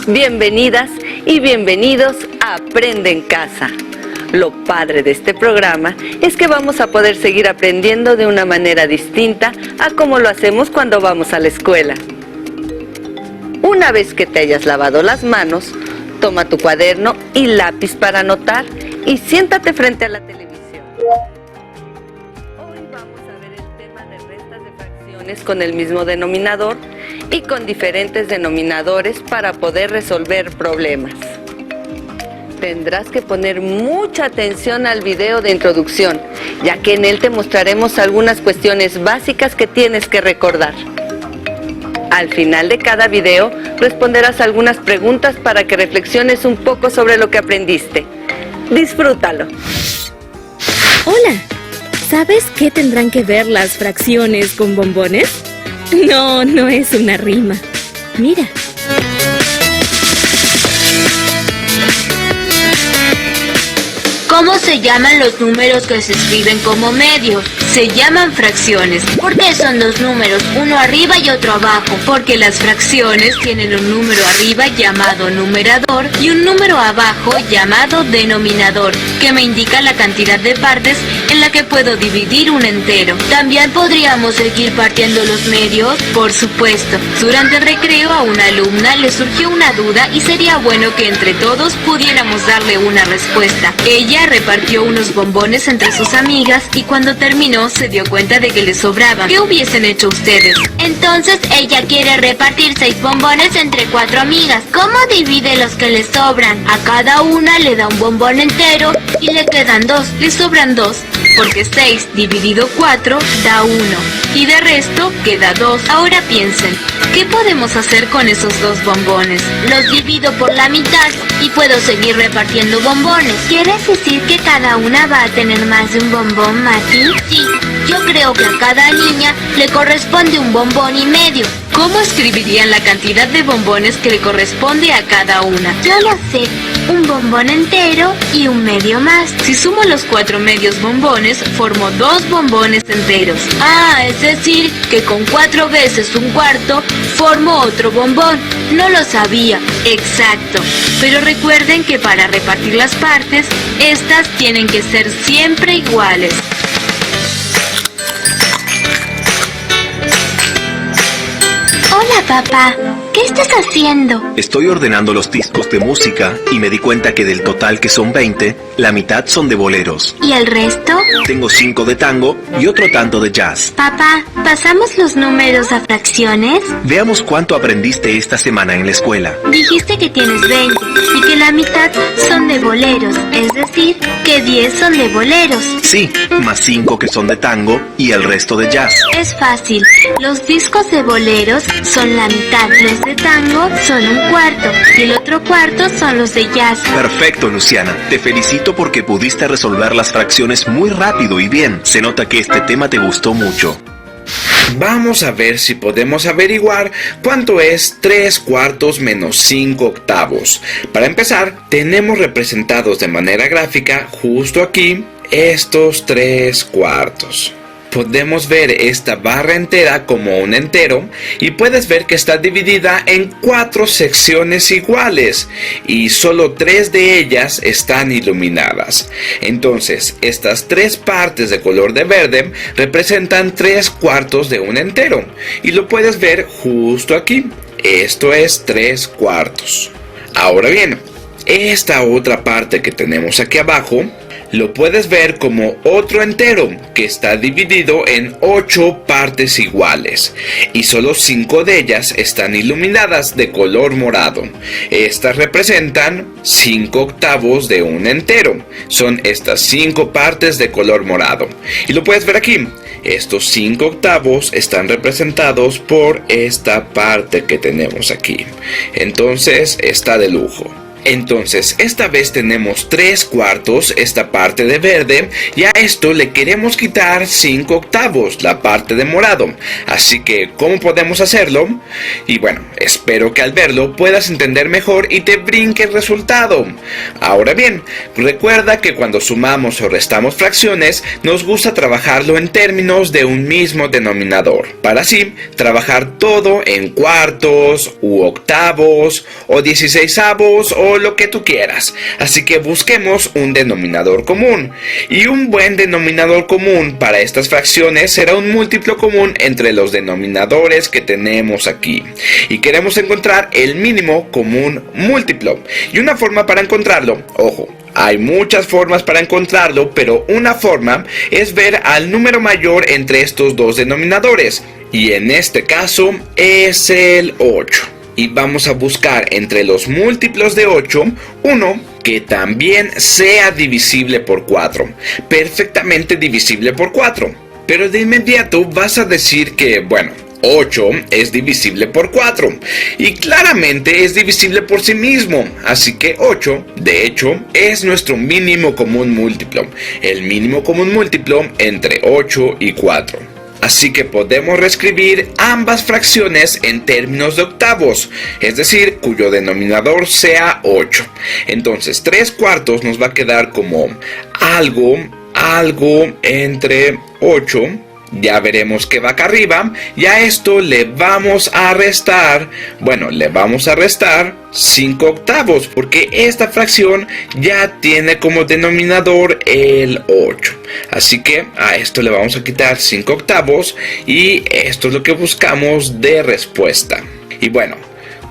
Bienvenidas y bienvenidos a Aprende en Casa. Lo padre de este programa es que vamos a poder seguir aprendiendo de una manera distinta a como lo hacemos cuando vamos a la escuela. Una vez que te hayas lavado las manos, toma tu cuaderno y lápiz para anotar y siéntate frente a la televisión. Hoy vamos a ver el tema de restas de fracciones con el mismo denominador y con diferentes denominadores para poder resolver problemas. Tendrás que poner mucha atención al video de introducción, ya que en él te mostraremos algunas cuestiones básicas que tienes que recordar. Al final de cada video responderás algunas preguntas para que reflexiones un poco sobre lo que aprendiste. Disfrútalo. Hola, ¿sabes qué tendrán que ver las fracciones con bombones? No es una rima. Mira. ¿Cómo se llaman los números que se escriben como medios? Se llaman fracciones. ¿Por qué son dos números, uno arriba y otro abajo? Porque las fracciones tienen un número arriba llamado numerador y un número abajo llamado denominador, que me indica la cantidad de partes en la que puedo dividir un entero. ¿También podríamos seguir partiendo los medios? Por supuesto. Durante el recreo a una alumna le surgió una duda y sería bueno que entre todos pudiéramos darle una respuesta. Ella repartió unos bombones entre sus amigas y cuando terminó se dio cuenta de que le sobraban. ¿Qué hubiesen hecho ustedes? Entonces ella quiere repartir 6 bombones entre 4 amigas. ¿Cómo divide los que le sobran? A cada una le da un bombón entero y le quedan 2. Le sobran 2, porque 6 dividido 4 da 1 y de resto queda 2. Ahora piensen, ¿qué podemos hacer con esos 2 bombones? Los divido por la mitad y puedo seguir repartiendo bombones. ¿Quieres decir que cada una va a tener más de un bombón, Mati? Sí, yo creo que a cada niña le corresponde un bombón y medio. ¿Cómo escribirían la cantidad de bombones que le corresponde a cada una? Yo lo sé, un bombón entero y un medio más. Si sumo los 4 medios bombones, formo 2 bombones enteros. Ah, es decir, que con 4 veces un cuarto, formo otro bombón. No lo sabía, exacto. Pero recuerden que para repartir las partes, estas tienen que ser siempre iguales. Hola, papá. ¿Qué estás haciendo? Estoy ordenando los discos de música y me di cuenta que del total, que son 20, la mitad son de boleros. ¿Y el resto? Tengo 5 de tango y otro tanto de jazz. Papá, ¿pasamos los números a fracciones? Veamos cuánto aprendiste esta semana en la escuela. Dijiste que tienes 20 y que la mitad son de boleros, es decir, que 10 son de boleros. Sí, más 5 que son de tango y el resto de jazz. Es fácil, los discos de boleros son la mitad, los de tango son un cuarto y el otro cuarto son los de jazz. Perfecto, Luciana. Te felicito porque pudiste resolver las fracciones muy rápido y bien. Se nota que este tema te gustó mucho. Vamos a ver si podemos averiguar cuánto es 3 cuartos menos 5 octavos. Para empezar, tenemos representados de manera gráfica justo aquí estos 3 cuartos. Podemos ver esta barra entera como un entero y puedes ver que está dividida en 4 secciones iguales y solo 3 de ellas están iluminadas. Entonces, estas 3 partes de color de verde representan 3 cuartos de un entero y lo puedes ver justo aquí. Esto es 3 cuartos. Ahora bien, esta otra parte que tenemos aquí abajo lo puedes ver como otro entero que está dividido en 8 partes iguales y solo 5 de ellas están iluminadas de color morado. Estas representan 5 octavos de un entero. Son estas 5 partes de color morado y lo puedes ver aquí. Estos 5 octavos están representados por esta parte que tenemos aquí. Entonces está de lujo. Entonces, esta vez tenemos 3/4, esta parte de verde, y a esto le queremos quitar 5/8, la parte de morado. Así que, ¿cómo podemos hacerlo? Y bueno, espero que al verlo puedas entender mejor y te brinque el resultado. Ahora bien, recuerda que cuando sumamos o restamos fracciones, nos gusta trabajarlo en términos de un mismo denominador, para así trabajar todo en cuartos, u octavos, o 16avos, o lo que tú quieras. Así que busquemos un denominador común. Y un buen denominador común para estas fracciones será un múltiplo común entre los denominadores que tenemos aquí. Y queremos encontrar el mínimo común múltiplo. Y una forma para encontrarlo, ojo, hay muchas formas para encontrarlo, pero una forma es ver al número mayor entre estos dos denominadores. Y en este caso es el 8. Y vamos a buscar entre los múltiplos de 8 uno que también sea divisible por 4. Perfectamente divisible por 4. Pero de inmediato vas a decir que, bueno, 8 es divisible por 4 y claramente es divisible por sí mismo, así que 8, de hecho, es nuestro mínimo común múltiplo, el mínimo común múltiplo entre 8 y 4. Así que podemos reescribir ambas fracciones en términos de octavos, es decir, cuyo denominador sea 8. Entonces 3/4 nos va a quedar como algo entre 8. Ya veremos que va acá arriba, y a esto le vamos a restar, 5/8, porque esta fracción ya tiene como denominador el 8. Así que a esto le vamos a quitar 5/8, y esto es lo que buscamos de respuesta. Y bueno,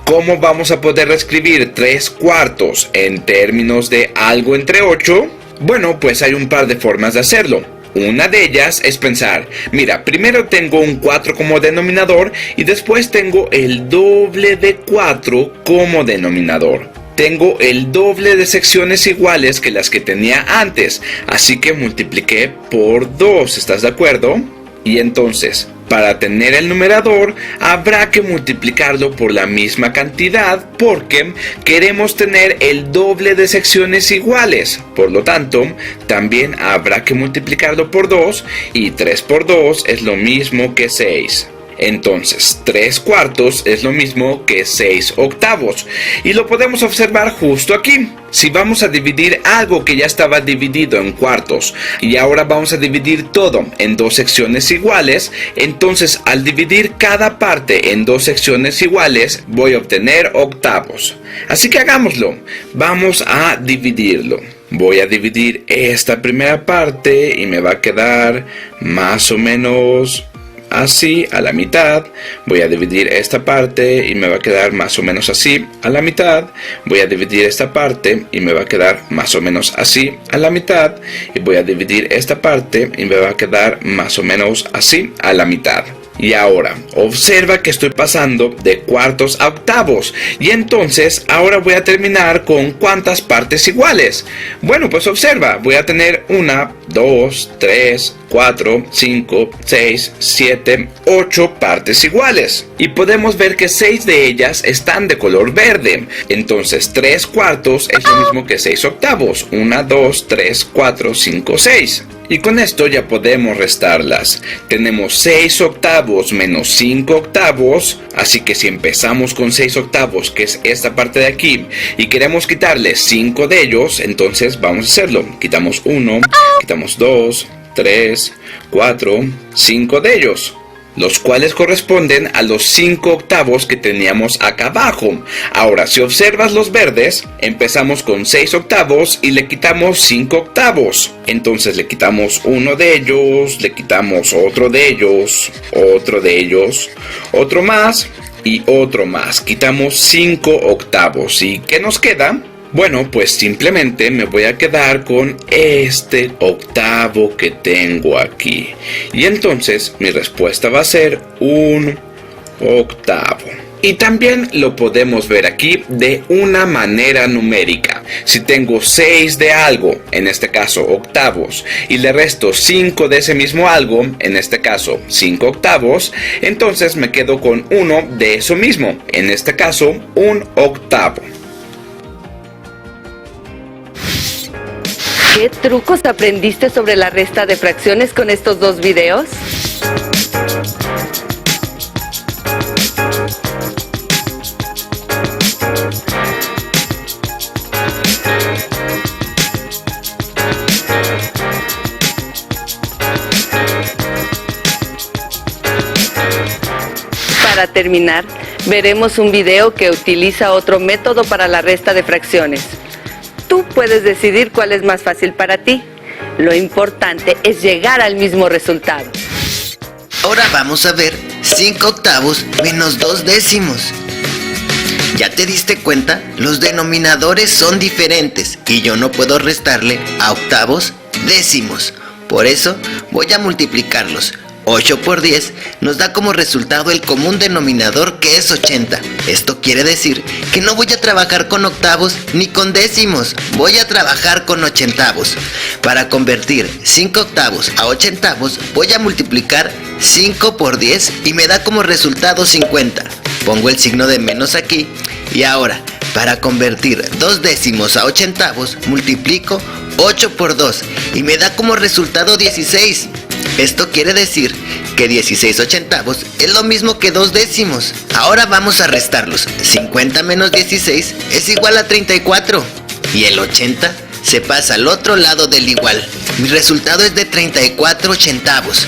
¿cómo vamos a poder reescribir 3/4 en términos de algo entre 8? Bueno, pues hay un par de formas de hacerlo. Una de ellas es pensar, mira, primero tengo un 4 como denominador y después tengo el doble de 4 como denominador. Tengo el doble de secciones iguales que las que tenía antes, así que multipliqué por 2, ¿estás de acuerdo? Y entonces, para tener el numerador, habrá que multiplicarlo por la misma cantidad porque queremos tener el doble de secciones iguales. Por lo tanto, también habrá que multiplicarlo por 2 y 3 por 2 es lo mismo que 6. Entonces, 3/4 es lo mismo que 6/8 y lo podemos observar justo aquí. Si vamos a dividir algo que ya estaba dividido en cuartos y ahora vamos a dividir todo en dos secciones iguales, entonces al dividir cada parte en dos secciones iguales voy a obtener octavos. Así que hagámoslo. Vamos a dividirlo. Voy a dividir esta primera parte y me va a quedar más o menos así a la mitad. Voy a dividir esta parte y me va a quedar más o menos así a la mitad. Voy a dividir esta parte y me va a quedar más o menos así a la mitad. Y voy a dividir esta parte y me va a quedar más o menos así a la mitad. Y ahora, observa que estoy pasando de cuartos a octavos. Y entonces, ahora voy a terminar con ¿cuántas partes iguales? Bueno, pues observa, voy a tener 1, 2, 3, 4, 5, 6, 7, 8 partes iguales. Y podemos ver que 6 de ellas están de color verde. Entonces, 3/4 es lo mismo que 6/8. 1, 2, 3, 4, 5, 6. Y con esto ya podemos restarlas. Tenemos 6/8 menos 5/8, así que si empezamos con 6/8, que es esta parte de aquí, y queremos quitarle 5 de ellos, entonces vamos a hacerlo. Quitamos 1, quitamos 2, 3, 4, 5 de ellos, los cuales corresponden a los 5/8 que teníamos acá abajo. Ahora, si observas los verdes, empezamos con 6/8 y le quitamos 5/8. Entonces le quitamos uno de ellos, le quitamos otro de ellos, otro de ellos, otro más y otro más. Quitamos 5/8. ¿Y qué nos queda? Bueno, pues simplemente me voy a quedar con este octavo que tengo aquí. Y entonces mi respuesta va a ser 1/8. Y también lo podemos ver aquí de una manera numérica. Si tengo 6 de algo, en este caso octavos, y le resto 5 de ese mismo algo, en este caso 5/8, entonces me quedo con 1 de eso mismo, en este caso 1/8. ¿Qué trucos aprendiste sobre la resta de fracciones con estos dos videos? Para terminar, veremos un video que utiliza otro método para la resta de fracciones. Tú puedes decidir cuál es más fácil para ti. Lo importante es llegar al mismo resultado. Ahora vamos a ver 5 octavos menos 2 décimos. ¿Ya te diste cuenta? Los denominadores son diferentes y yo no puedo restarle a octavos décimos. Por eso voy a multiplicarlos. 8 por 10 nos da como resultado el común denominador, que es 80. Esto quiere decir que no voy a trabajar con octavos ni con décimos, voy a trabajar con ochentavos. Para convertir 5 octavos a ochentavos voy a multiplicar 5 por 10 y me da como resultado 50. Pongo el signo de menos aquí y ahora, para convertir 2 décimos a ochentavos, multiplico 8 por 2 y me da como resultado 16. Esto quiere decir que 16 ochentavos es lo mismo que 2 décimos. Ahora vamos a restarlos. 50 menos 16 es igual a 34. Y el 80 se pasa al otro lado del igual. Mi resultado es de 34 ochentavos.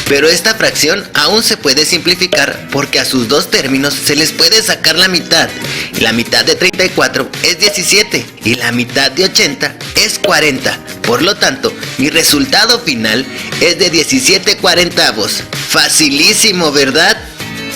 Pero esta fracción aún se puede simplificar porque a sus dos términos se les puede sacar la mitad. La mitad de 34 es 17 y la mitad de 80 es 40. Por lo tanto, mi resultado final es de 17 cuarentavos. Facilísimo, ¿verdad?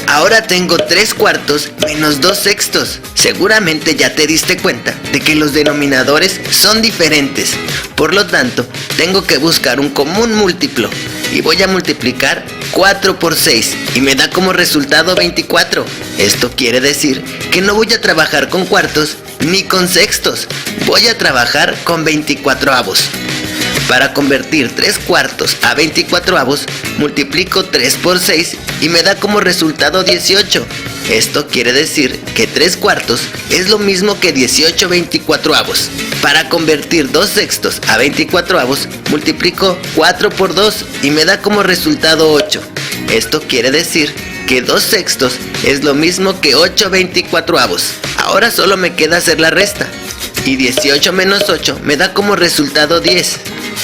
Ahora tengo 3 cuartos menos 2 sextos. Seguramente ya te diste cuenta de que los denominadores son diferentes. Por lo tanto, tengo que buscar un común múltiplo. Y voy a multiplicar 4 por 6 y me da como resultado 24. Esto quiere decir que no voy a trabajar con cuartos ni con sextos. Voy a trabajar con 24avos. Para convertir 3 cuartos a 24avos, multiplico 3 por 6 y me da como resultado 18. Esto quiere decir que 3 cuartos es lo mismo que 18 24avos. Para convertir 2 sextos a 24avos, multiplico 4 por 2 y me da como resultado 8. Esto quiere decir que 2 sextos es lo mismo que 8 24avos. Ahora solo me queda hacer la resta. Y 18 menos 8 me da como resultado 10.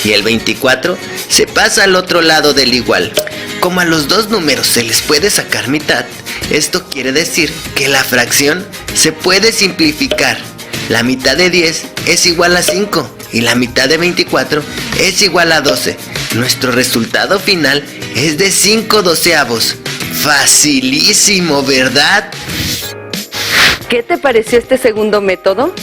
Y el 24 se pasa al otro lado del igual. Como a los dos números se les puede sacar mitad, esto quiere decir que la fracción se puede simplificar. La mitad de 10 es igual a 5 y la mitad de 24 es igual a 12. Nuestro resultado final es de 5 doceavos. Facilísimo, ¿verdad? ¿Qué te pareció este segundo método?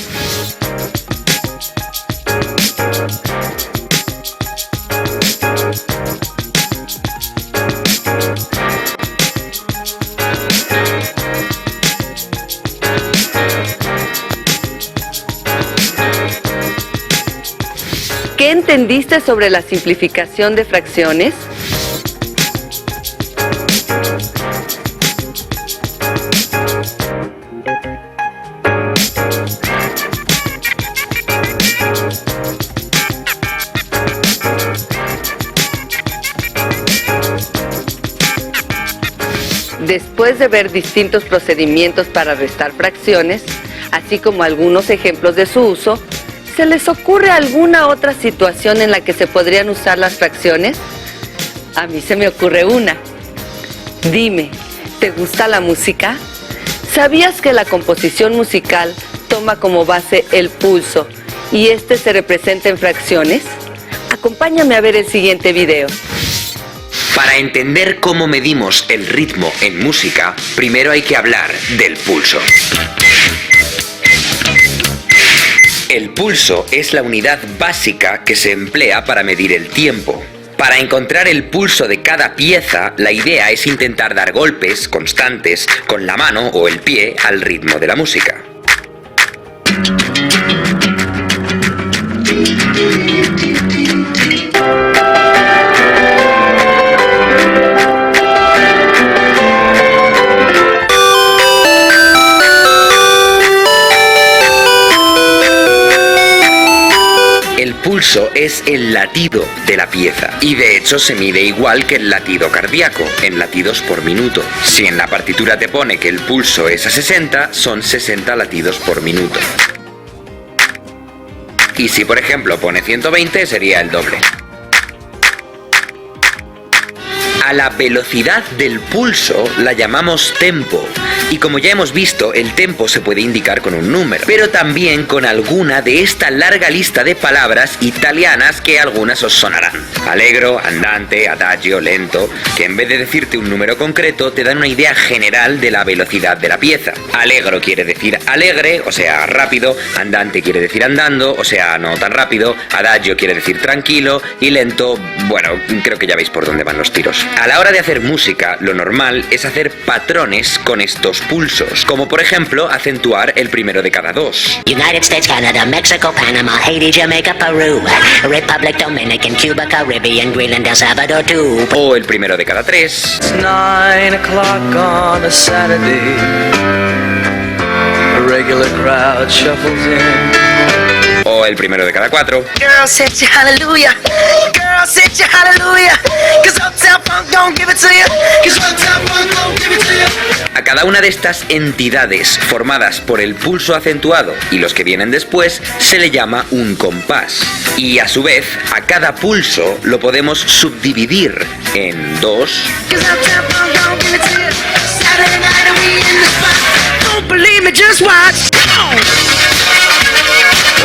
¿Qué entendiste sobre la simplificación de fracciones? Después de ver distintos procedimientos para restar fracciones, así como algunos ejemplos de su uso, ¿se les ocurre alguna otra situación en la que se podrían usar las fracciones? A mí se me ocurre una. Dime, ¿te gusta la música? ¿Sabías que la composición musical toma como base el pulso y este se representa en fracciones? Acompáñame a ver el siguiente video. Para entender cómo medimos el ritmo en música, primero hay que hablar del pulso. El pulso es la unidad básica que se emplea para medir el tiempo. Para encontrar el pulso de cada pieza, la idea es intentar dar golpes constantes con la mano o el pie al ritmo de la música. El pulso es el latido de la pieza y de hecho se mide igual que el latido cardíaco, en latidos por minuto. Si en la partitura te pone que el pulso es a 60, son 60 latidos por minuto. Y si por ejemplo pone 120, sería el doble. A la velocidad del pulso la llamamos tempo. Y como ya hemos visto, el tempo se puede indicar con un número, pero también con alguna de esta larga lista de palabras italianas que algunas os sonarán. Allegro, andante, adagio, lento, que en vez de decirte un número concreto, te dan una idea general de la velocidad de la pieza. Allegro quiere decir alegre, o sea, rápido, andante quiere decir andando, o sea, no tan rápido, adagio quiere decir tranquilo, y lento, bueno, creo que ya veis por dónde van los tiros. A la hora de hacer música, lo normal es hacer patrones con estos pulsos, como por ejemplo acentuar el primero de cada dos. United States, Canada, Mexico, Panama, Haiti, Jamaica, Perú, Republic Dominican, Cuba, Caribbean, Greenland, El Salvador, too. O el primero de cada tres. It's 9 o'clock on a Saturday. A regular crowd shuffles in. O el primero de cada cuatro. Girl, set you hallelujah. Girl, set you hallelujah. 'Cause Uptown Funk don't give it to you. 'Cause Uptown Funk don't give it to you. A cada una de estas entidades formadas por el pulso acentuado y los que vienen después se le llama un compás. Y a su vez, a cada pulso lo podemos subdividir en dos. 'Cause Uptown Funk don't give it to you. Saturday night and we in the spot. Don't believe me, just watch.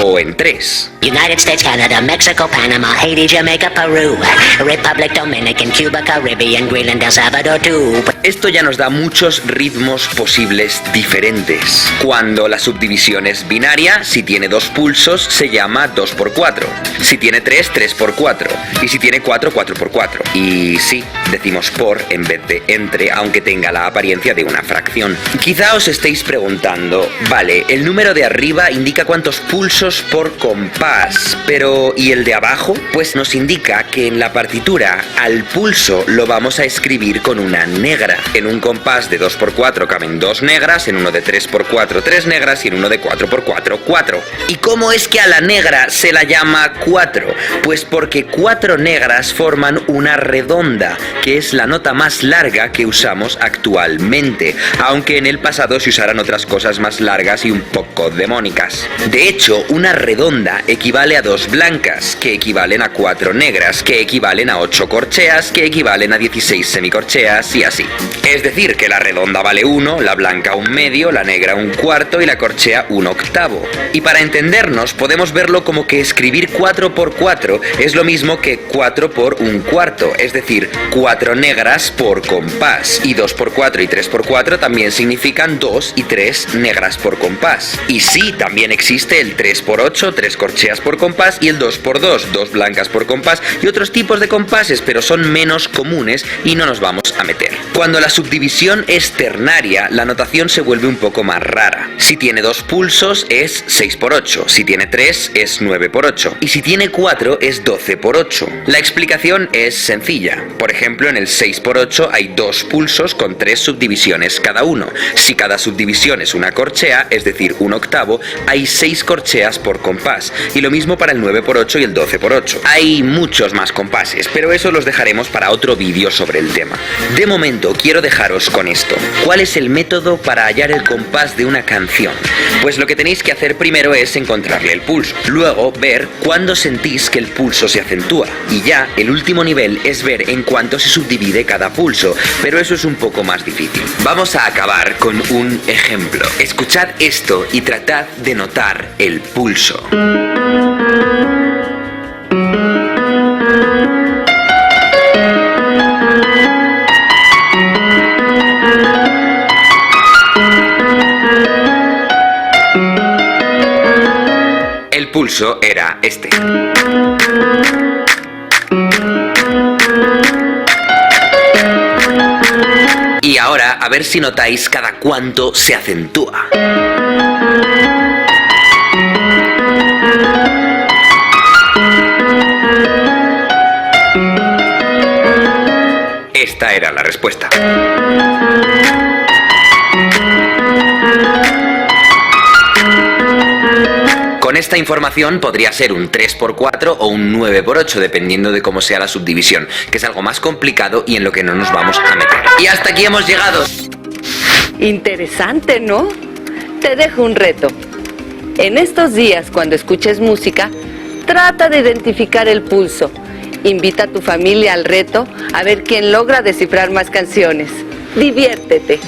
O en tres. United States, Canada, Mexico, Panama, Haiti, Jamaica, Perú, Republic Dominican, Cuba, Caribbean, Greenland, El Salvador, too. Esto ya nos da muchos ritmos posibles diferentes. Cuando la subdivisión es binaria, si tiene dos pulsos se llama 2x4. Si tiene 3, 3x4. Y si tiene 4, 4x4. Y sí, decimos por en vez de entre, aunque tenga la apariencia de una fracción. Quizá os estéis preguntando, vale, el número de arriba indica cuántos pulsos por compás, pero ¿y el de abajo? Pues nos indica que en la partitura al pulso lo vamos a escribir con una negra. En un compás de 2x4 caben 2 negras, en uno de 3x4 3 negras y en uno de 4x4 4. ¿Y cómo es que a la negra se la llama 4? Pues porque 4 negras forman una redonda, que es la nota más larga que usamos actualmente, aunque en el pasado se usaran otras cosas más largas y un poco demónicas. De hecho, una redonda equivale a 2 blancas, que equivalen a 4 negras, que equivalen a 8 corcheas, que equivalen a 16 semicorcheas y así. Es decir, que la redonda vale 1, la blanca 1/2, la negra 1/4 y la corchea 1/8. Y para entendernos podemos verlo como que escribir 4 por 4 es lo mismo que 4 por 1/4, es decir, 4 negras por compás. Y 2 por 4 y 3 por 4 también significan 2 y 3 negras por compás. Y sí, también existe el 3 por 8, 3 corcheas por compás, y el 2 por 2, 2 blancas por compás, y otros tipos de compases, pero son menos comunes y no nos vamos a meter. Cuando la subdivisión es ternaria, la notación se vuelve un poco más rara. Si tiene 2 pulsos es 6 por 8, si tiene 3 es 9 por 8, y si tiene 4 es 12 por 8. La explicación es sencilla. Por ejemplo, en el 6 por 8 hay 2 pulsos con 3 subdivisiones cada uno. Si cada subdivisión es una corchea, es decir, 1/8, hay 6 corcheas por compás, y lo mismo para el 9 por 8 y el 12 por 8. Hay muchos más compases, pero eso los dejaremos para otro vídeo sobre el tema. De momento quiero dejaros con esto. ¿Cuál es el método para hallar el compás de una canción? Pues lo que tenéis que hacer primero es encontrarle el pulso, luego ver cuándo sentís que el pulso se acentúa, y ya el último nivel es ver en cuánto se subdivide cada pulso, pero eso es un poco más difícil. Vamos a acabar con un ejemplo. Escuchad esto y tratad de notar el pulso. El pulso era este. Y ahora a ver si notáis cada cuánto se acentúa. Esta era la respuesta. Con Con esta información podría ser un 3×4 o un 9×8, dependiendo de cómo sea la subdivisión, que es algo más complicado y en lo que no nos vamos a meter. Y hasta aquí hemos llegado. Interesante, ¿no? Te dejo un reto. En estos días, cuando escuches música, trata de identificar el pulso. Invita a tu familia al reto a ver quién logra descifrar más canciones. Diviértete.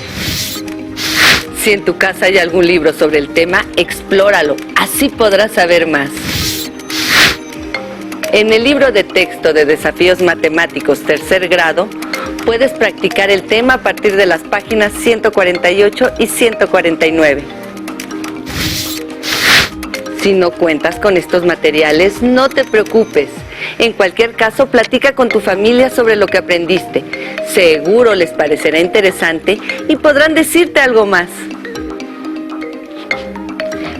Si en tu casa hay algún libro sobre el tema, explóralo. Así podrás saber más. En el libro de texto de Desafíos Matemáticos tercer grado, puedes practicar el tema a partir de las páginas 148 y 149. Si no cuentas con estos materiales, no te preocupes. En cualquier caso, platica con tu familia sobre lo que aprendiste. Seguro les parecerá interesante y podrán decirte algo más.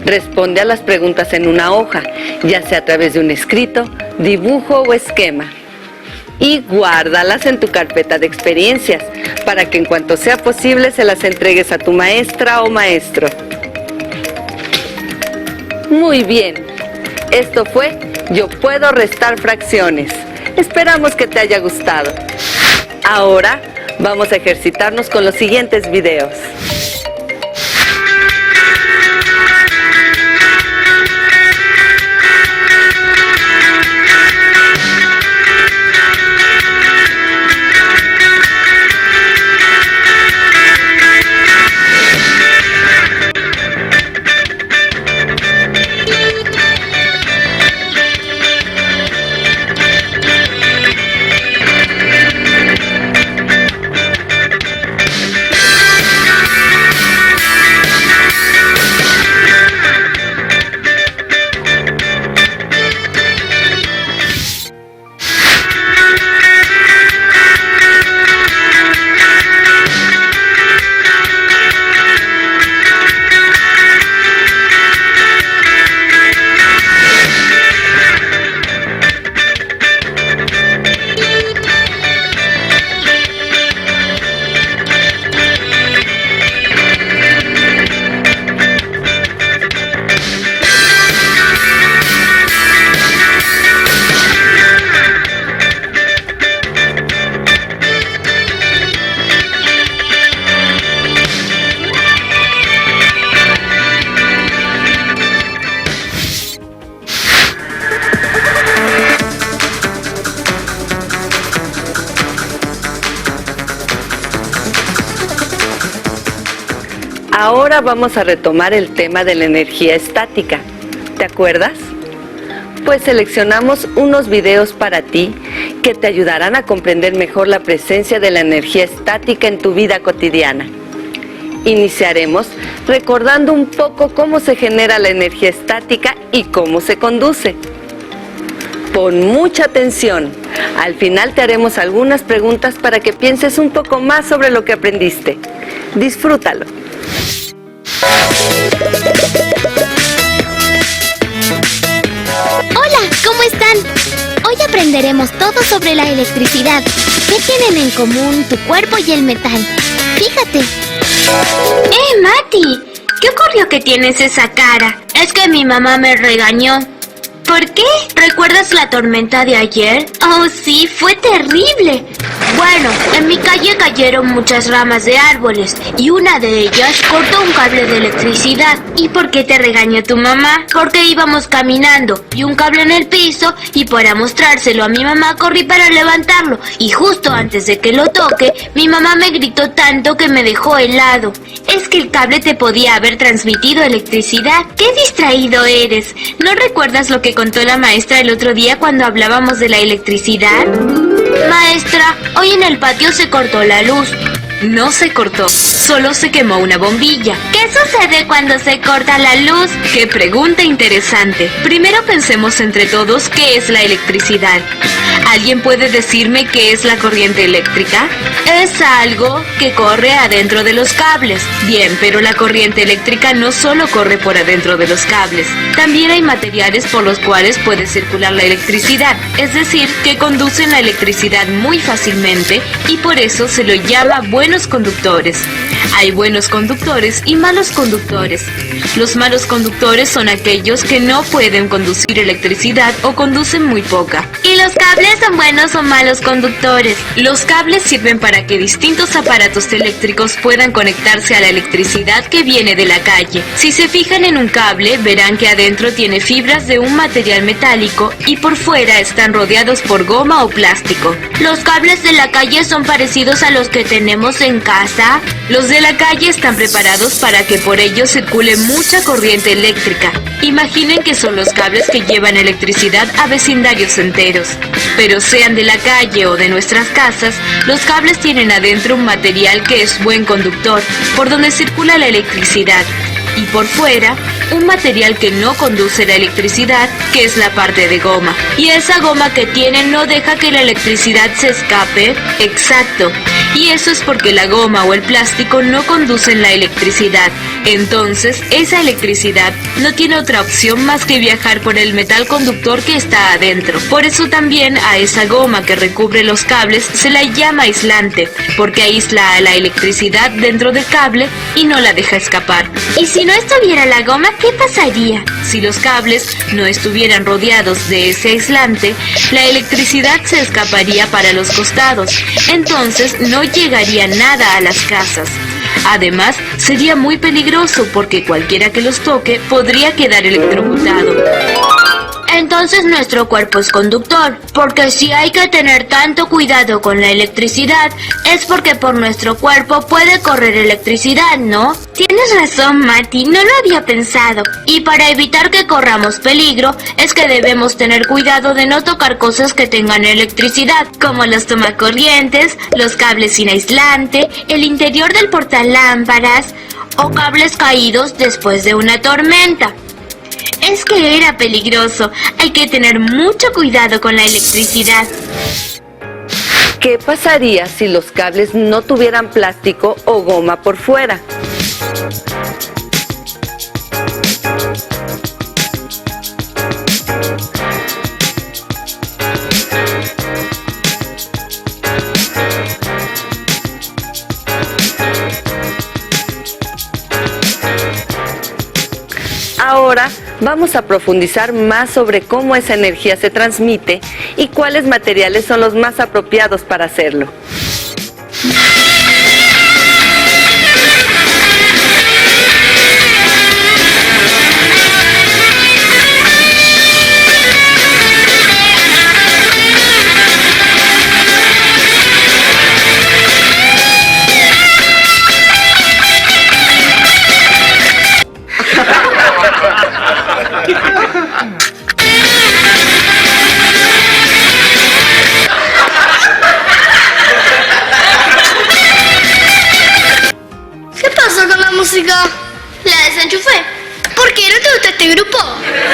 Responde a las preguntas en una hoja, ya sea a través de un escrito, dibujo o esquema. Y guárdalas en tu carpeta de experiencias, para que en cuanto sea posible se las entregues a tu maestra o maestro. Muy bien, esto fue Yo Puedo Restar Fracciones. Esperamos que te haya gustado. Ahora vamos a ejercitarnos con los siguientes videos. Ahora vamos a retomar el tema de la energía estática. ¿Te acuerdas? Pues seleccionamos unos videos para ti que te ayudarán a comprender mejor la presencia de la energía estática en tu vida cotidiana. Iniciaremos recordando un poco cómo se genera la energía estática y cómo se conduce. Pon mucha atención. Al final te haremos algunas preguntas para que pienses un poco más sobre lo que aprendiste. Disfrútalo. Hola, ¿cómo están? Hoy aprenderemos todo sobre la electricidad. ¿Qué tienen en común tu cuerpo y el metal? Fíjate. Mati! ¿Qué ocurrió que tienes esa cara? Es que mi mamá me regañó. ¿Por qué? ¿Recuerdas la tormenta de ayer? Oh, sí, fue terrible. Bueno, en mi calle cayeron muchas ramas de árboles y una de ellas cortó un cable de electricidad. ¿Y por qué te regañó tu mamá? Porque íbamos caminando, vi un cable en el piso y para mostrárselo a mi mamá corrí para levantarlo y justo antes de que lo toque, mi mamá me gritó tanto que me dejó helado. Es que el cable te podía haber transmitido electricidad. ¡Qué distraído eres! ¿No recuerdas lo que contó la maestra el otro día cuando hablábamos de la electricidad? Maestra, hoy en el patio se cortó la luz. No se cortó, solo se quemó una bombilla. ¿Qué sucede cuando se corta la luz? ¡Qué pregunta interesante! Primero pensemos entre todos qué es la electricidad. ¿Alguien puede decirme qué es la corriente eléctrica? Es algo que corre adentro de los cables. Bien, pero la corriente eléctrica no solo corre por adentro de los cables. También hay materiales por los cuales puede circular la electricidad. Es decir, que conducen la electricidad muy fácilmente y por eso se lo llama buenos conductores. Hay buenos conductores y malos conductores. Los malos conductores son aquellos que no pueden conducir electricidad o conducen muy poca. ¿Y los cables son buenos o malos conductores? Los cables sirven para que distintos aparatos eléctricos puedan conectarse a la electricidad que viene de la calle. Si se fijan en un cable, verán que adentro tiene fibras de un material metálico y por fuera están rodeados por goma o plástico. ¿Los cables de la calle son parecidos a los que tenemos en casa? Los de la calle están preparados para que por ellos circule mucha corriente eléctrica. Imaginen que son los cables que llevan electricidad a vecindarios enteros. Pero sean de la calle o de nuestras casas, los cables tienen adentro un material que es buen conductor, por donde circula la electricidad. Y por fuera, un material que no conduce la electricidad, que es la parte de goma. ¿Y esa goma que tienen no deja que la electricidad se escape? Exacto. Y eso es porque la goma o el plástico no conducen la electricidad. Entonces, esa electricidad no tiene otra opción más que viajar por el metal conductor que está adentro. Por eso también a esa goma que recubre los cables se la llama aislante, porque aísla a la electricidad dentro del cable y no la deja escapar. ¿Y si no estuviera la goma, qué pasaría? Si los cables no estuvieran rodeados de ese aislante, la electricidad se escaparía para los costados. Entonces no llegaría nada a las casas. Además, sería muy peligroso porque cualquiera que los toque podría quedar electrocutado. Entonces nuestro cuerpo es conductor, porque si hay que tener tanto cuidado con la electricidad, es porque por nuestro cuerpo puede correr electricidad, ¿no? Tienes razón, Mati, no lo había pensado. Y para evitar que corramos peligro, es que debemos tener cuidado de no tocar cosas que tengan electricidad, como los tomacorrientes, los cables sin aislante, el interior del portalámparas o cables caídos después de una tormenta. Es que era peligroso. Hay que tener mucho cuidado con la electricidad. ¿Qué pasaría si los cables no tuvieran plástico o goma por fuera? Ahora vamos a profundizar más sobre cómo esa energía se transmite y cuáles materiales son los más apropiados para hacerlo. ¿Qué pasó con la música? La desenchufé. ¿Por qué? ¿No te gusta este grupo?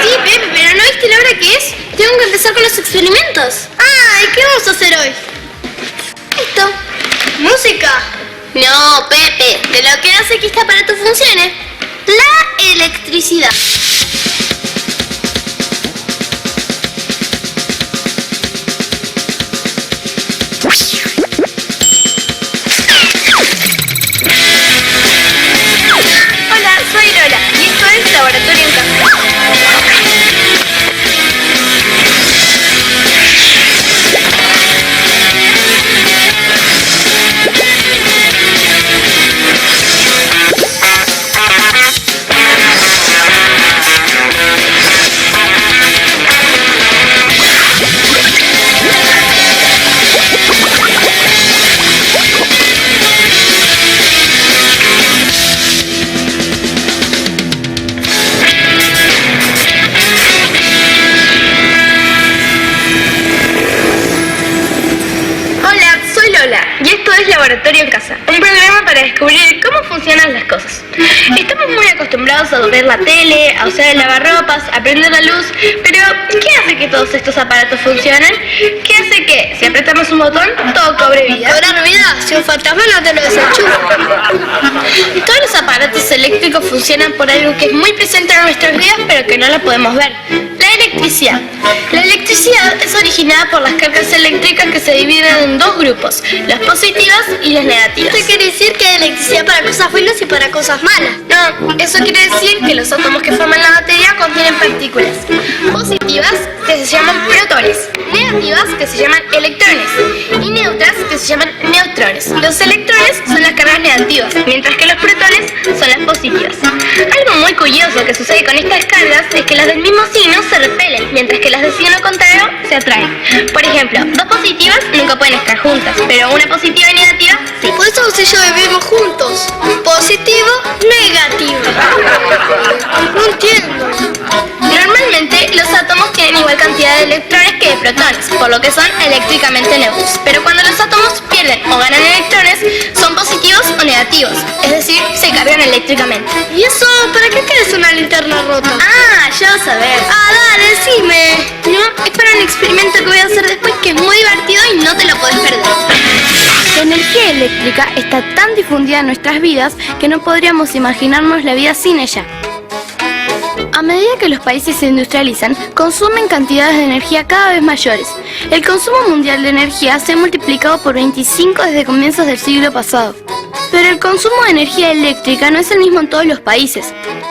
Sí, Pepe, pero ¿no viste la hora que es? Tengo que empezar con los experimentos. Ah, ¿y qué vamos a hacer hoy? Esto. ¿Música? No, Pepe, de lo que hace que este aparato funcione. La electricidad. Hola, soy Lola y esto es Laboratorio en Casa. Laboratorio en Casa, un programa para descubrir cómo funcionan las cosas. Estamos muy acostumbrados a ver la tele, a usar el lavarropas, a prender la luz, pero ¿qué hace que todos estos aparatos funcionen? ¿Qué hace que, si apretamos un botón, todo cobre vida? ¿Cobrar vida? Si un fantasma no te lo desenchufa. Todos los aparatos eléctricos funcionan por algo que es muy presente en nuestras vidas, pero que no lo podemos ver. La Electricidad. La electricidad es originada por las cargas eléctricas que se dividen en dos grupos, las positivas y las negativas. ¿Esto quiere decir que hay electricidad para cosas buenas y para cosas malas? No, eso quiere decir que los átomos que forman la materia contienen partículas positivas, que se llaman protones, negativas, que se llaman electrones, y neutras, que se llaman neutrones. Los electrones son las cargas negativas, mientras que los protones son las positivas. Algo muy curioso que sucede con estas cargas es que las del mismo signo se repelen, mientras que las del signo contrario se atraen. Por ejemplo, dos positivas nunca pueden estar juntas, pero una positiva y negativa sí. Por eso usted y yo vivimos juntos. Positivo, negativo. No entiendo. Normalmente los átomos tienen igual cantidad de electrones que de protones, por lo que son eléctricamente neutros. Pero cuando los átomos pierden o ganan electrones, son positivos o negativos, es decir, se cargan eléctricamente. ¿Y eso para qué quieres una linterna rota? Ah, ya vas a ver. Ah, dale, decime. No, es para un experimento que voy a hacer después que es muy divertido y no te lo podés perder. La energía eléctrica está tan difundida en nuestras vidas que no podríamos imaginarnos la vida sin ella. A medida que los países se industrializan, consumen cantidades de energía cada vez mayores. El consumo mundial de energía se ha multiplicado por 25 desde comienzos del siglo pasado. Pero el consumo de energía eléctrica no es el mismo en todos los países.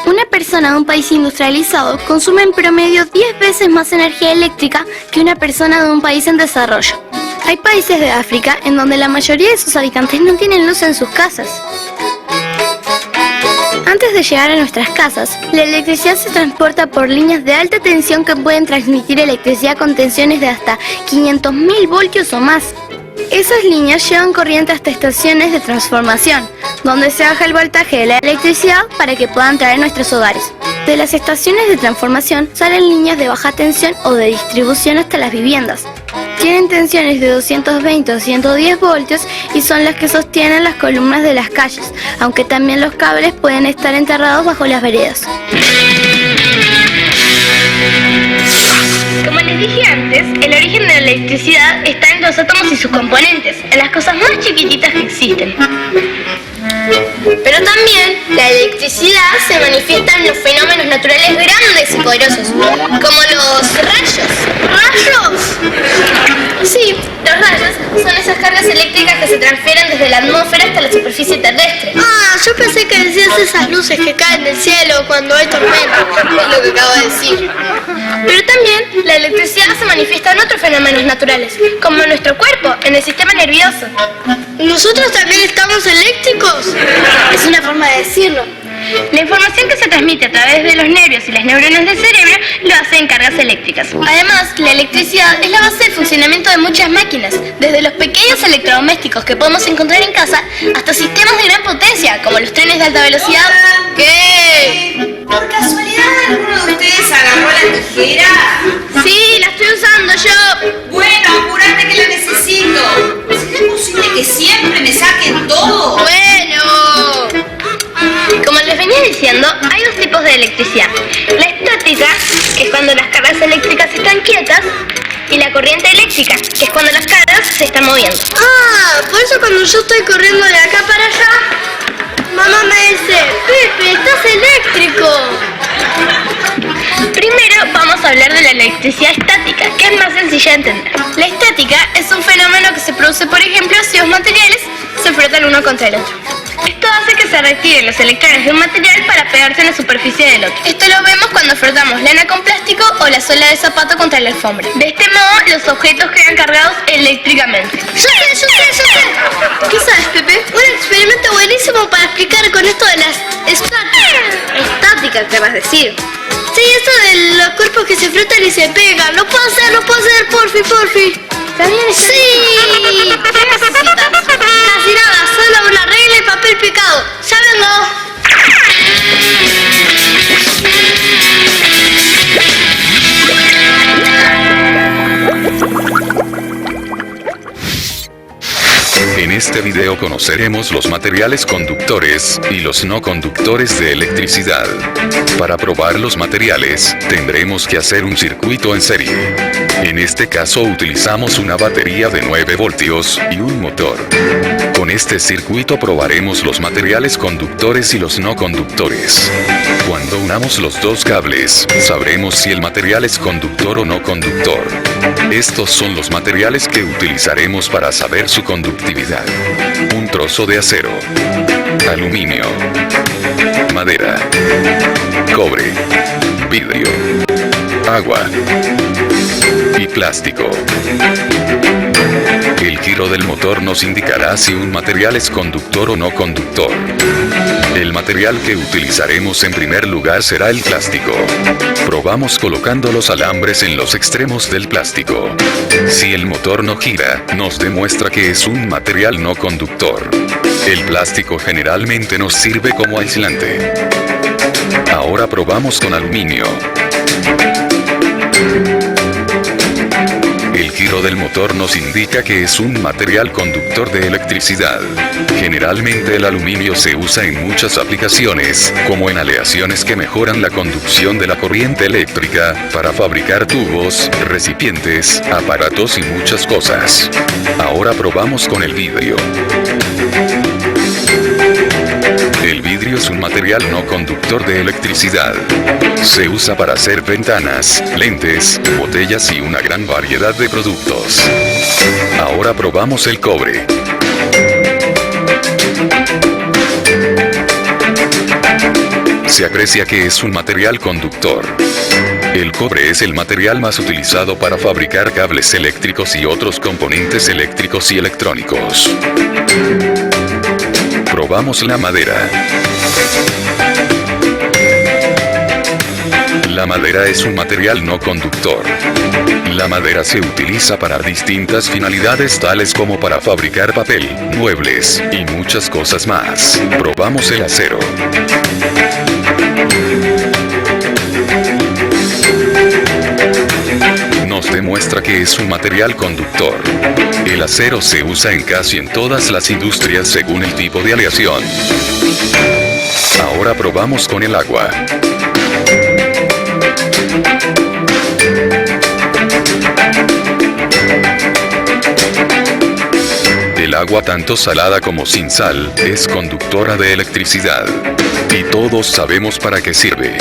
Una persona de un país industrializado consume en promedio 10 veces más energía eléctrica que una persona de un país en desarrollo. Hay países de África en donde la mayoría de sus habitantes no tienen luz en sus casas. Antes de llegar a nuestras casas, la electricidad se transporta por líneas de alta tensión que pueden transmitir electricidad con tensiones de hasta 500.000 voltios o más. Esas líneas llevan corriente hasta estaciones de transformación, donde se baja el voltaje de la electricidad para que puedan traer nuestros hogares. De las estaciones de transformación salen líneas de baja tensión o de distribución hasta las viviendas. Tienen tensiones de 220 o 110 voltios y son las que sostienen las columnas de las calles, aunque también los cables pueden estar enterrados bajo las veredas. Como les dije antes, el origen de la electricidad está en los átomos y sus componentes, en las cosas más chiquititas que existen. Pero también la electricidad se manifiesta en los fenómenos naturales grandes y poderosos, como los rayos. ¿Rayos? Sí, los rayos son esas cargas eléctricas que se transfieren desde la atmósfera hasta la superficie terrestre. Ah, yo pensé que decías esas luces que caen del cielo cuando hay tormenta. Es lo que acabo de decir. Pero también la electricidad se manifiesta en otros fenómenos naturales, como en nuestro cuerpo, en el sistema nervioso. ¿Nosotros también estamos eléctricos? Es una forma de decirlo. La información que se transmite a través de los nervios y las neuronas del cerebro lo hacen cargas eléctricas. Además, la electricidad es la base del funcionamiento de muchas máquinas, desde los pequeños electrodomésticos que podemos encontrar en casa hasta sistemas de gran potencia, como los trenes de alta velocidad. ¿Qué? ¿Por casualidad alguno de ustedes agarró la tijera? Sí, la estoy usando yo. Bueno, apurate que la necesito. ¿Será posible que siempre me saquen todo? Bueno. Como les venía diciendo, hay dos tipos de electricidad. La estática, que es cuando las cargas eléctricas están quietas, y la corriente eléctrica, que es cuando las cargas se están moviendo. Ah, por eso cuando yo estoy corriendo de acá para allá, mamá me dice, Pepe, estás eléctrico. Primero vamos a hablar de la electricidad estática, que es más sencilla de entender. La estática es un fenómeno que se produce, por ejemplo, si dos materiales se frotan uno contra el otro. Esto hace que se reactiven los electrones de un material para pegarse en la superficie del otro. Esto lo vemos cuando frotamos lana con plástico o la suela de zapato contra la alfombra. De este modo, los objetos quedan cargados eléctricamente. Yo sé. ¿Qué sabes, Pepe? Un experimento buenísimo para explicar con esto de las Estática, ¿qué vas a decir? Sí, esto de los cuerpos que se frotan y se pegan. Lo puedo hacer, porfi. ¿También sí? ¿Qué necesitas? Casi nada, solo una regla y papel picado. Ya vengo. En este video conoceremos los materiales conductores y los no conductores de electricidad. Para probar los materiales, tendremos que hacer un circuito en serie. En este caso utilizamos una batería de 9 voltios y un motor. Con este circuito probaremos los materiales conductores y los no conductores. Cuando unamos los dos cables, sabremos si el material es conductor o no conductor. Estos son los materiales que utilizaremos para saber su conductividad. Un trozo de acero, aluminio, madera, cobre, vidrio, agua y plástico. El giro del motor nos indicará si un material es conductor o no conductor. El material que utilizaremos en primer lugar será el plástico. Probamos colocando los alambres en los extremos del plástico. Si el motor no gira, nos demuestra que es un material no conductor. El plástico generalmente nos sirve como aislante. Ahora probamos con aluminio. El giro del motor nos indica que es un material conductor de electricidad. Generalmente el aluminio se usa en muchas aplicaciones, como en aleaciones que mejoran la conducción de la corriente eléctrica, para fabricar tubos, recipientes, aparatos y muchas cosas. Ahora probamos con el vidrio. El vidrio es un material no conductor de electricidad. Se usa para hacer ventanas, lentes, botellas y una gran variedad de productos. Ahora probamos el cobre. Se aprecia que es un material conductor. El cobre es el material más utilizado para fabricar cables eléctricos y otros componentes eléctricos y electrónicos. Probamos la madera. La madera es un material no conductor. La madera se utiliza para distintas finalidades tales como para fabricar papel, muebles y muchas cosas más. Probamos el acero. Nos demuestra que es un material conductor. El acero se usa casi en todas las industrias según el tipo de aleación. Ahora probamos con el agua. El agua, tanto salada como sin sal, es conductora de electricidad. Y todos sabemos para qué sirve.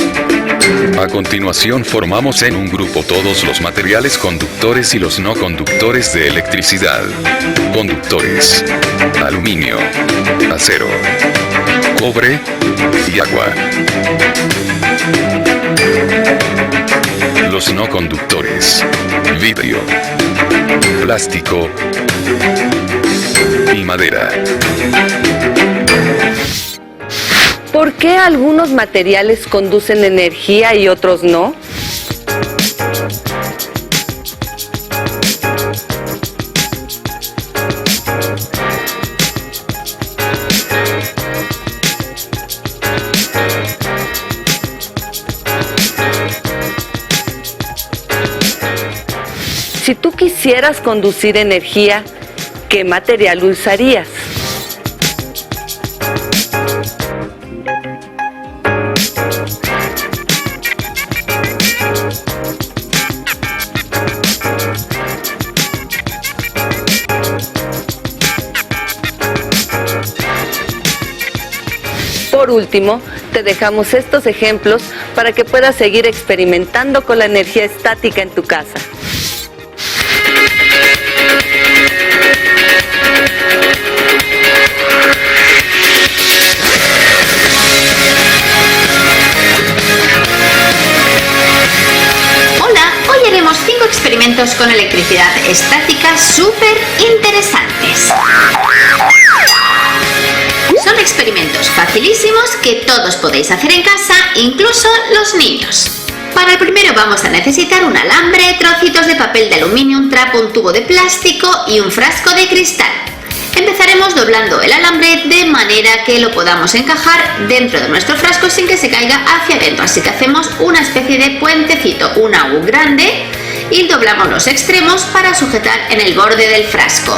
A continuación formamos en un grupo todos los materiales conductores y los no conductores de electricidad. Conductores: aluminio, acero, cobre y agua. Los no conductores: vidrio, plástico y madera. ¿Por qué algunos materiales conducen energía y otros no? Si tú quisieras conducir energía, ¿qué material usarías? Por último, te dejamos estos ejemplos para que puedas seguir experimentando con la energía estática en tu casa. Hola, hoy haremos 5 experimentos con electricidad estática súper interesantes. Son experimentos facilísimos que todos podéis hacer en casa, incluso los niños. Para el primero vamos a necesitar un alambre, trocitos de papel de aluminio, un trapo, un tubo de plástico y un frasco de cristal. Empezaremos doblando el alambre de manera que lo podamos encajar dentro de nuestro frasco sin que se caiga hacia adentro. Así que hacemos una especie de puentecito, una U grande, y doblamos los extremos para sujetar en el borde del frasco.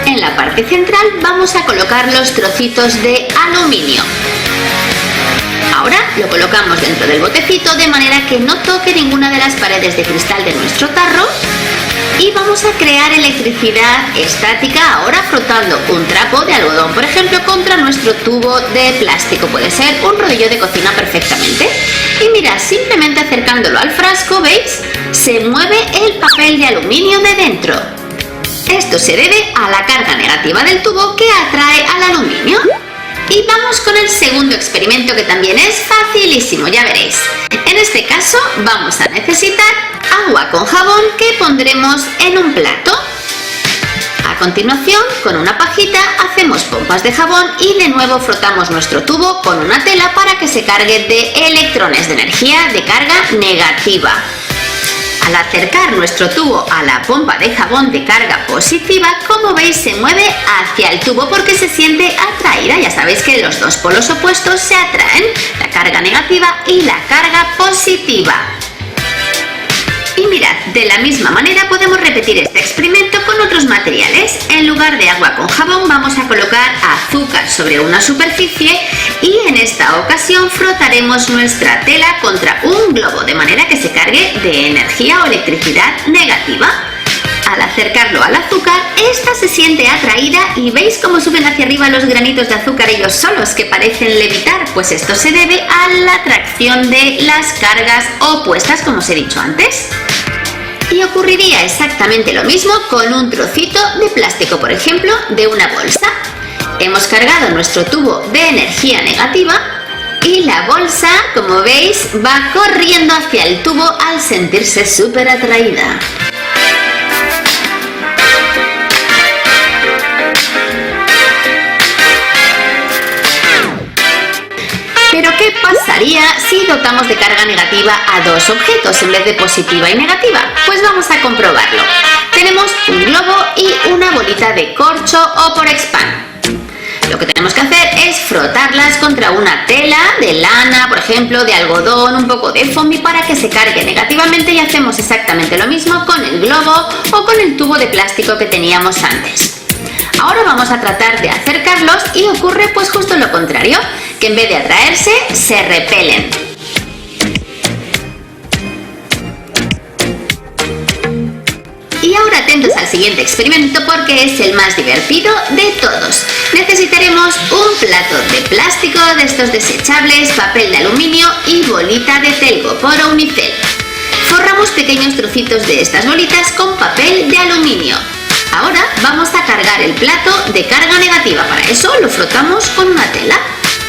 En la parte central vamos a colocar los trocitos de aluminio. Ahora lo colocamos dentro del botecito de manera que no toque ninguna de las paredes de cristal de nuestro tarro Y vamos a crear electricidad estática ahora frotando un trapo de algodón, por ejemplo, contra nuestro tubo de plástico. Puede ser un rodillo de cocina perfectamente. Y mirad, simplemente acercándolo al frasco, ¿veis? Se mueve el papel de aluminio de dentro. Esto se debe a la carga negativa del tubo que atrae al aluminio. Y vamos con el segundo experimento, que también es facilísimo, ya veréis. En este caso vamos a necesitar agua con jabón que pondremos en un plato. A continuación, con una pajita hacemos pompas de jabón y de nuevo frotamos nuestro tubo con una tela para que se cargue de electrones de energía de carga negativa. Al acercar nuestro tubo a la pompa de jabón de carga positiva, como veis, se mueve hacia el tubo porque se siente atraída. Ya sabéis que los dos polos opuestos se atraen, la carga negativa y la carga positiva. Y mirad, de la misma manera podemos repetir este experimento con otros materiales. En lugar de agua con jabón vamos a colocar azúcar sobre una superficie y en esta ocasión frotaremos nuestra tela contra un globo de manera que se cargue de energía o electricidad negativa. Al acercarlo al azúcar, esta se siente atraída y ¿veis cómo suben hacia arriba los granitos de azúcar ellos solos, que parecen levitar? Pues esto se debe a la atracción de las cargas opuestas, como os he dicho antes. Y ocurriría exactamente lo mismo con un trocito de plástico, por ejemplo, de una bolsa. Hemos cargado nuestro tubo de energía negativa y la bolsa, como veis, va corriendo hacia el tubo al sentirse súper atraída. Pero ¿qué pasaría si dotamos de carga negativa a dos objetos en vez de positiva y negativa? Pues vamos a comprobarlo. Tenemos un globo y una bolita de corcho o Porexpan. Lo que tenemos que hacer es frotarlas contra una tela de lana, por ejemplo, de algodón, un poco de foamy para que se cargue negativamente, y hacemos exactamente lo mismo con el globo o con el tubo de plástico que teníamos antes. Ahora vamos a tratar de acercarlos y ocurre pues justo lo contrario, que en vez de atraerse, se repelen. Y ahora atentos al siguiente experimento porque es el más divertido de todos. Necesitaremos un plato de plástico de estos desechables, papel de aluminio y bolita de telgopor o unicel. Forramos pequeños trocitos de estas bolitas con papel de aluminio. Ahora vamos a cargar el plato de carga negativa. Para eso lo frotamos con una tela.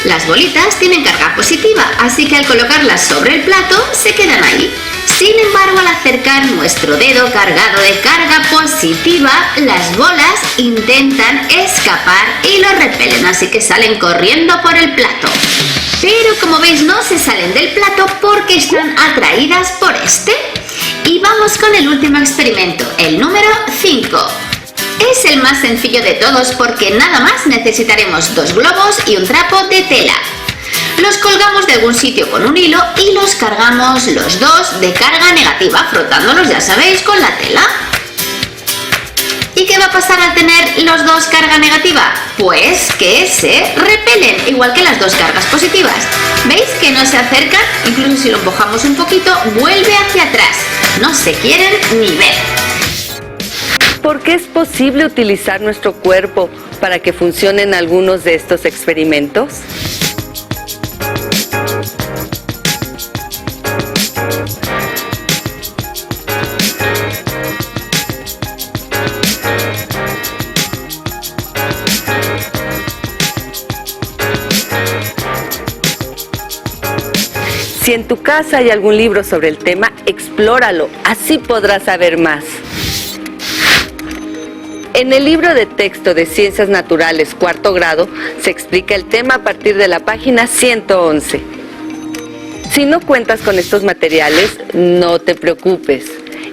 Las bolitas tienen carga positiva, así que al colocarlas sobre el plato se quedan ahí. Sin embargo, al acercar nuestro dedo cargado de carga positiva, las bolas intentan escapar y lo repelen, así que salen corriendo por el plato. Pero como veis, no se salen del plato porque están atraídas por este. Y vamos con el último experimento, el número 5. Es el más sencillo de todos porque nada más necesitaremos dos globos y un trapo de tela. Los colgamos de algún sitio con un hilo y los cargamos los dos de carga negativa, frotándolos, ya sabéis, con la tela. ¿Y qué va a pasar al tener los dos carga negativa? Pues que se repelen, igual que las dos cargas positivas. ¿Veis que no se acercan? Incluso si lo empujamos un poquito, vuelve hacia atrás. No se quieren ni ver. ¿Por qué es posible utilizar nuestro cuerpo para que funcionen algunos de estos experimentos? Si en tu casa hay algún libro sobre el tema, explóralo, así podrás saber más. En el libro de texto de Ciencias Naturales, cuarto grado, se explica el tema a partir de la página 111. Si no cuentas con estos materiales, no te preocupes.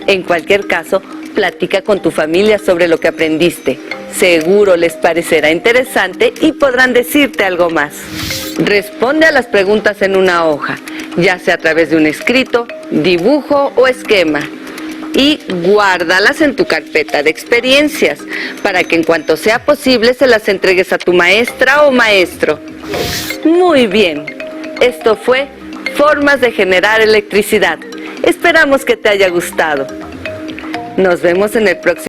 En cualquier caso, platica con tu familia sobre lo que aprendiste. Seguro les parecerá interesante y podrán decirte algo más. Responde a las preguntas en una hoja, ya sea a través de un escrito, dibujo o esquema. Y guárdalas en tu carpeta de experiencias para que en cuanto sea posible se las entregues a tu maestra o maestro. Muy bien, esto fue Formas de generar electricidad. Esperamos que te haya gustado. Nos vemos en el próximo